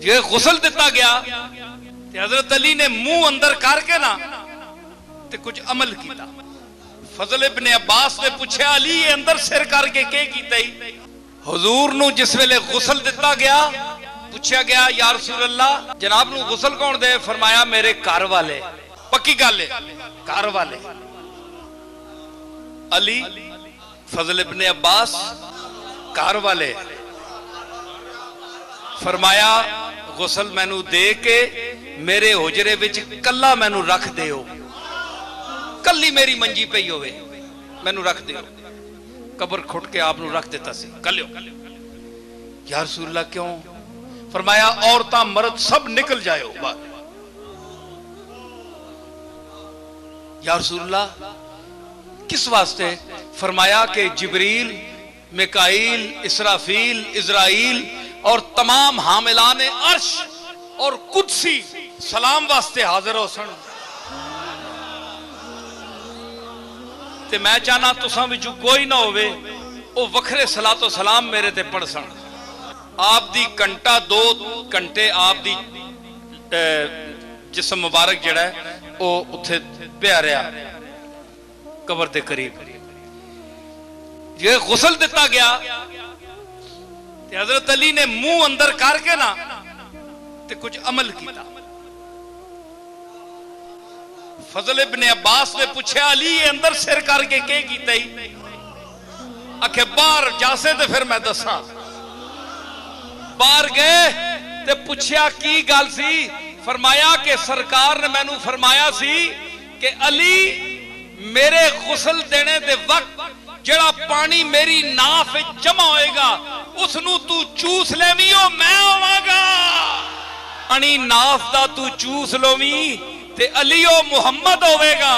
یہ غسل دیتا گیا تے حضرت علی نے منہ اندر کر کے نا تے کچھ عمل کیتا. فضل ابن عباس نے پوچھا علی یہ اندر سر کر کے کیتا ہی؟ حضور نو جس ویلے غسل دیتا گیا پوچھا گیا یا رسول اللہ جناب نو غسل کون دے؟ فرمایا میرے گھر والے. پکی گل ہے گھر والے. علی فضل ابن عباس گھر والے. فرمایا غسل مینو دے کے میرے حجرے وچ کلا مینو رکھ دیو، کلی میری منجی پئی ہوئے مینو رکھ دیو. قبر کھٹ کے آپ نو رکھ دیتا سی کلیو. یا رسول اللہ کیوں؟ فرمایا عورتاں مرد سب نکل جائے ہو باہر. یا رسول اللہ کس واسطے؟ فرمایا کہ جبریل، میکائیل، اسرافیل، اسرائیل اور تمام حاملان عرش اور قدسی سلام واسطے حاضر ہو سن. تے میں چاہنا تساں وچوں کوئی نہ ہوئے او وکھرے صلاۃ و سلام میرے تے پڑھ سن. آپ دی گھنٹہ 2 گھنٹے آپ دی جسم مبارک جڑا ہے او اتھے پیا رہا قبر دے قریب. یہ غسل دیتا گیا تے حضرت علی نے منہ اندر کر کے نا تے کچھ عمل کیتا. فضل ابن عباس نے پوچھا علی یہ اندر سر کر کے کیتا ہی؟ آکھے باہر جاسے تے پھر میں دساں. باہر گئے تے پوچھا کی گل سی؟ فرمایا کہ سرکار نے میں نو فرمایا سی کہ علی میرے غسل دینے دے وقت جڑا پانی میری ناف جمع ہوئے گا اس نو تو چوس لیویو میں ہوواں گا. پانی ناف دا تو چوس لوویں تے علی و محمد ہوئے گا.